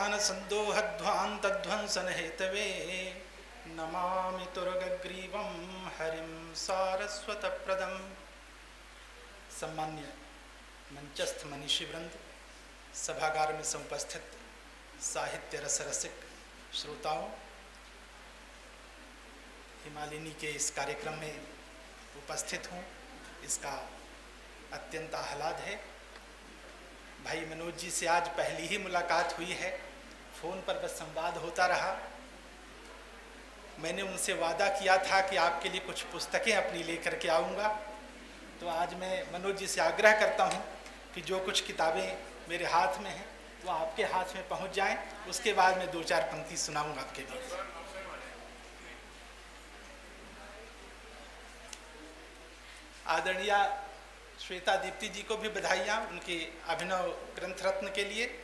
ज्ञान संदोहध्वान्तध्वंसन हेतवे नमामि तुर्गग्रीवं हरिं सारस्वतप्रदम्। सम्मान्य मंचस्थ मनीषी वृंद, सभागार में समुपस्थित साहित्य रस रसिक श्रोताओं, हिमालिनी के इस कार्यक्रम में उपस्थित हूँ, इसका अत्यंत आह्लाद है। भाई मनोज जी से आज पहली ही मुलाकात हुई है, फ़ोन पर बस संवाद होता रहा। मैंने उनसे वादा किया था कि आपके लिए कुछ पुस्तकें अपनी लेकर के आऊँगा, तो आज मैं मनोज जी से आग्रह करता हूँ कि जो कुछ किताबें मेरे हाथ में हैं वो आपके हाथ में पहुँच जाएं। उसके बाद मैं दो चार पंक्ति सुनाऊँगा आपके लिए। आदरणीय श्वेता दीप्ति जी को भी बधाइयाँ उनके अभिनव ग्रंथ रत्न के लिए।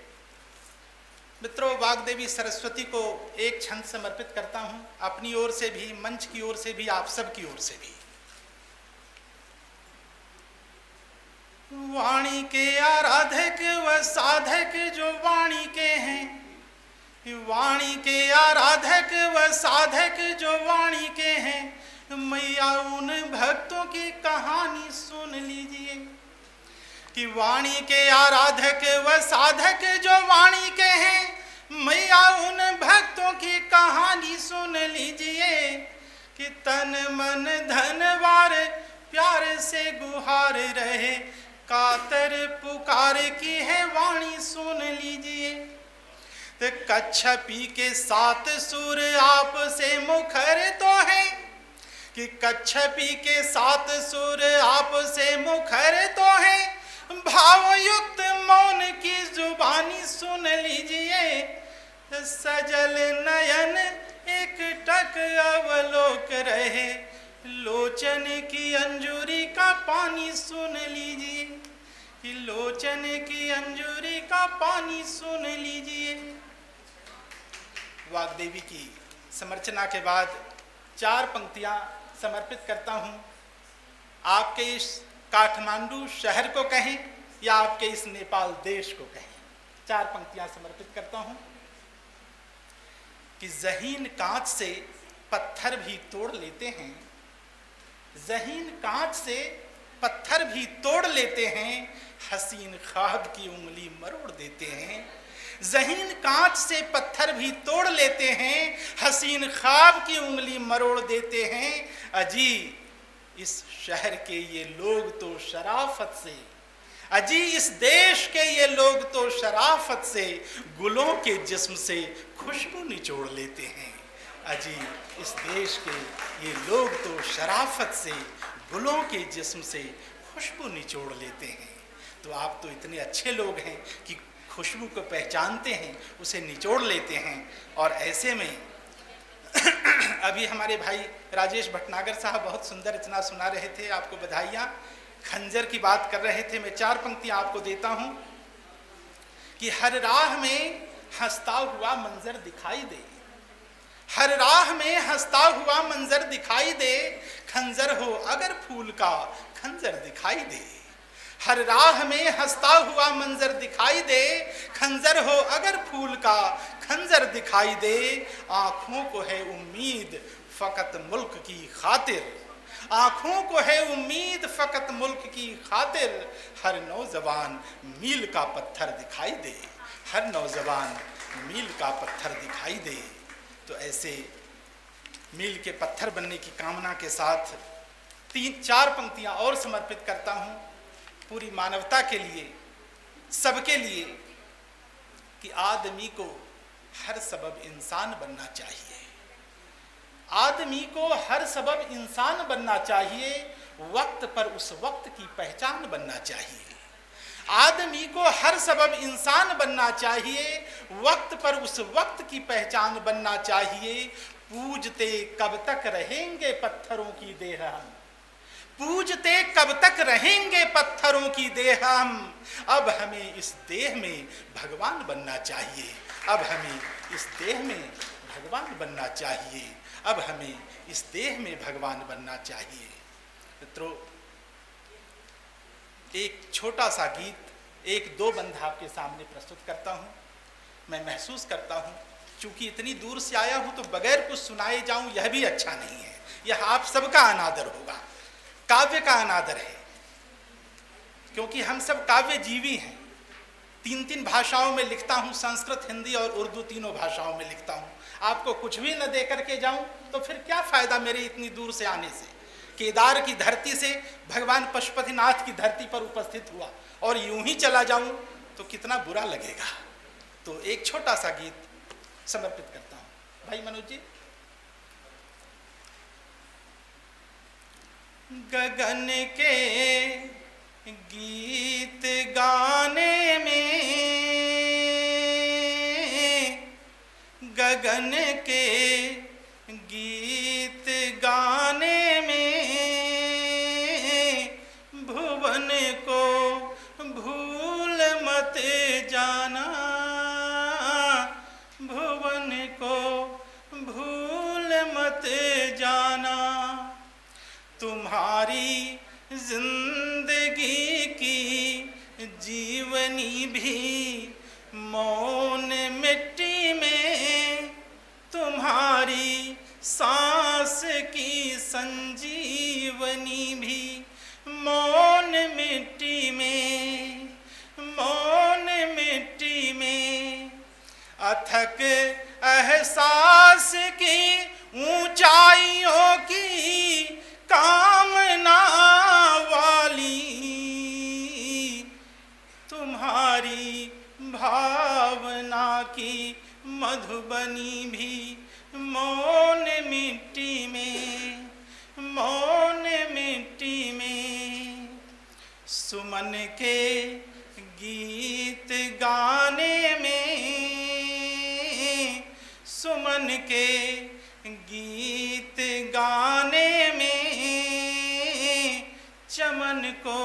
मित्रों, वाग्देवी सरस्वती को एक छंद समर्पित करता हूँ, अपनी ओर से भी, मंच की ओर से भी, आप सब की ओर से भी। वाणी के आराधक व साधक जो वाणी के हैं, वाणी के आराधक व साधक जो वाणी के हैं, मैया उन भक्तों की कहानी सुन लीजिए। कि वाणी के आराधक व साधक जो वाणी के हैं, मैया उन भक्तों की कहानी सुन लीजिए। कि तन मन धन वार प्यार से गुहार रहे, कातर पुकार की है वाणी सुन लीजिए। तो कच्छपी के 7 सुर आप से मुखर तो है, कि कच्छपी के 7 सुर आप से मुखर तो है, भावयुक्त मौन की जुबानी सुन लीजिए। सजल नयन एक टक अवलोक रहे, लोचन की अंजुरी का पानी सुन लीजिए। कि लोचन की अंजुरी का पानी सुन लीजिए। वाग्देवी की समर्चना के बाद 4 पंक्तियां समर्पित करता हूं। आपके इस काठमांडू शहर को कहें या आपके इस नेपाल देश को कहें, 4 पंक्तियां समर्पित करता हूं। कि ज़हीन कांच से पत्थर भी तोड़ लेते हैं, ज़हीन कांच से पत्थर भी तोड़ लेते हैं, हसीन ख्वाब की उंगली मरोड़ देते हैं। ज़हीन कांच से पत्थर भी तोड़ लेते हैं, हसीन ख्वाब की उंगली मरोड़ देते हैं। अजी इस शहर के ये लोग तो शराफत से, अजी इस देश के ये लोग तो शराफत से गुलों के जिस्म से खुशबू निचोड़ लेते हैं। अजी इस देश के ये लोग तो शराफत से गुलों के जिस्म से खुशबू निचोड़ लेते हैं। तो आप तो इतने अच्छे लोग हैं कि खुशबू को पहचानते हैं, उसे निचोड़ लेते हैं। और ऐसे में अभी हमारे भाई राजेश भटनागर साहब बहुत सुंदर रचना सुना रहे थे, आपको बधाइयाँ। खंजर की बात कर रहे थे, मैं 4 पंक्तियाँ आपको देता हूँ। कि हर राह में हंसता हुआ मंजर दिखाई दे, हर राह में हंसता हुआ मंजर दिखाई दे, खंजर हो अगर फूल का खंजर दिखाई दे। हर राह में हंसता हुआ मंजर दिखाई दे, खंजर हो अगर फूल का खंजर दिखाई दे। आँखों को है उम्मीद फ़कत मुल्क की खातिर, आँखों को है उम्मीद फ़कत मुल्क की खातिर, हर नौजवान मील का पत्थर दिखाई दे, हर नौजवान मील का पत्थर दिखाई दे। तो ऐसे मील के पत्थर बनने की कामना के साथ 3-4 पंक्तियाँ और समर्पित करता हूँ, पूरी मानवता के लिए, सबके लिए। कि आदमी को हर सबब इंसान बनना चाहिए, आदमी को हर सबब इंसान बनना चाहिए, वक्त पर उस वक्त की पहचान बनना चाहिए। आदमी को हर सबब इंसान बनना चाहिए, वक्त पर उस वक्त की पहचान बनना चाहिए। पूजते कब तक रहेंगे पत्थरों की देह हम, पूजते कब तक रहेंगे पत्थरों की देह हम, अब हमें इस देह में भगवान बनना चाहिए, अब हमें इस देह में भगवान बनना चाहिए, अब हमें इस देह में भगवान बनना चाहिए। मित्रों, एक छोटा सा गीत, 1-2 बंध आपके सामने प्रस्तुत करता हूँ। मैं महसूस करता हूँ चूंकि इतनी दूर से आया हूँ तो बगैर कुछ सुनाए जाऊँ यह भी अच्छा नहीं है। यह आप सबका अनादर होगा, काव्य का अनादर है, क्योंकि हम सब काव्य जीवी हैं। 3 भाषाओं में लिखता हूँ, संस्कृत, हिंदी और उर्दू, तीनों भाषाओं में लिखता हूँ। आपको कुछ भी न दे करके जाऊँ तो फिर क्या फ़ायदा मेरे इतनी दूर से आने से। केदार की धरती से भगवान पशुपतिनाथ की धरती पर उपस्थित हुआ और यूं ही चला जाऊं तो कितना बुरा लगेगा। तो एक छोटा सा गीत समर्पित करता हूं। भाई मनोज जी। गगन के गीत गाने में, गगन के गीत गाने में भुवन को भूल मत जाना, भुवन को भूल मत जाना। तुम्हारी जिंदगी की जीवनी भी मौन मिट्टी में, तुम्हारी सांस की संजीवनी भी मौन मिट्टी में, मौन मिट्टी में। अथक एहसास की ऊंचाइयों की कामना वाली, तुम्हारी भावना की मधुबनी भी मौन मिट्टी में, मौन मिट्टी में। सुमन के गीत गाने में, सुमन के गीत गाने में चमन को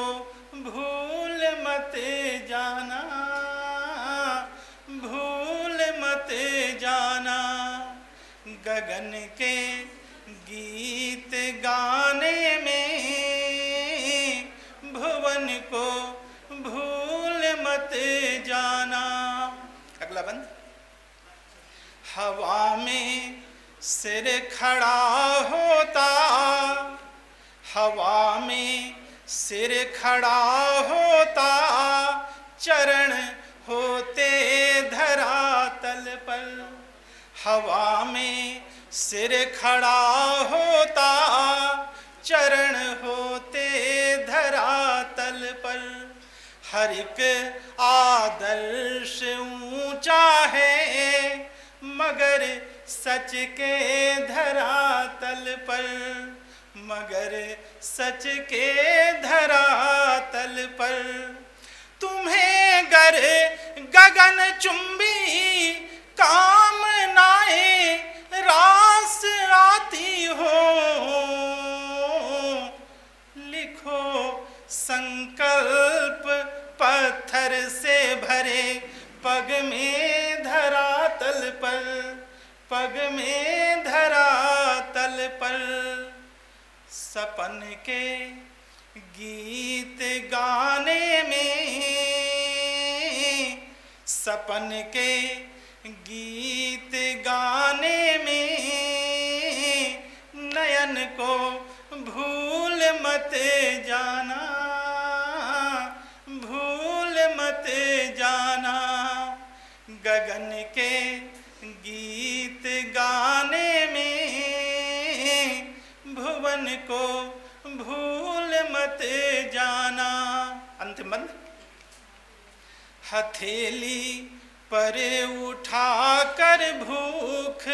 भूल मत जाना, भूल मत जाना। गगन के गीत गाने में भुवन को भूल मत जाना। अगला बंद। हवा में सिर खड़ा होता, हवा में सिर खड़ा होता, चरण होते धरातल पर। हवा में सिर खड़ा होता, चरण होते धरातल पर। हर एक आदर्श ऊंचा है मगर सच के धरातल पर, मगर सच के धरातल पर। तुम्हें गर गगन चुंबी कामनाएं रास आती हो, लिखो संकल्प पत्थर से भरे पग में धरातल पर, पग में धरातल पर। सपन के गीत गाने में, सपन के गीत गाने में नयन को भूल मत जाना, भूल मत जाना। गगन के गीत गाने में भुवन को भूल मत जाना। अंतिम बंद। हथेली पर उठा कर भूख,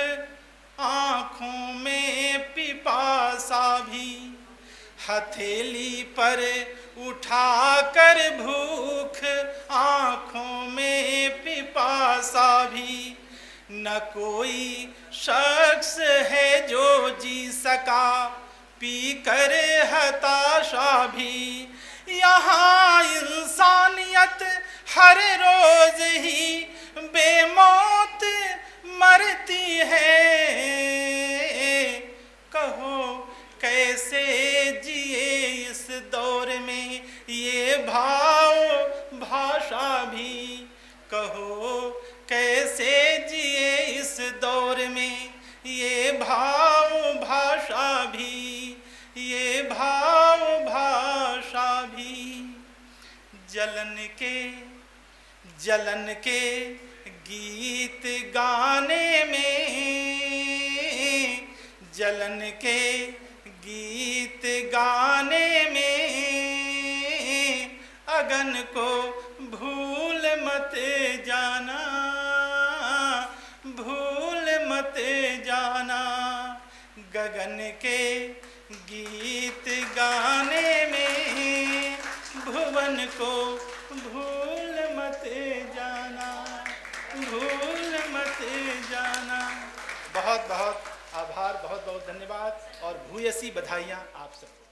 आँखों में पिपासा भी। हथेली पर उठा कर भूख, आँखों में पिपासा भी। न कोई शख्स है जो जी सका पी कर हताशा भी। यहाँ इंसानियत हर रोज ही बेमौत मरती है। कहो कैसे जिए इस दौर में ये भाव भाषा भी। कहो कैसे के जलन के गीत गाने में, जलन के गीत गाने में अगन को भूल मत जाना, भूल मत जाना। गगन के गीत गाने में भुवन को भूल मत जाना, भूल मत जाना। बहुत बहुत आभार, बहुत बहुत धन्यवाद और भूयसी बधाइयाँ आप सबको।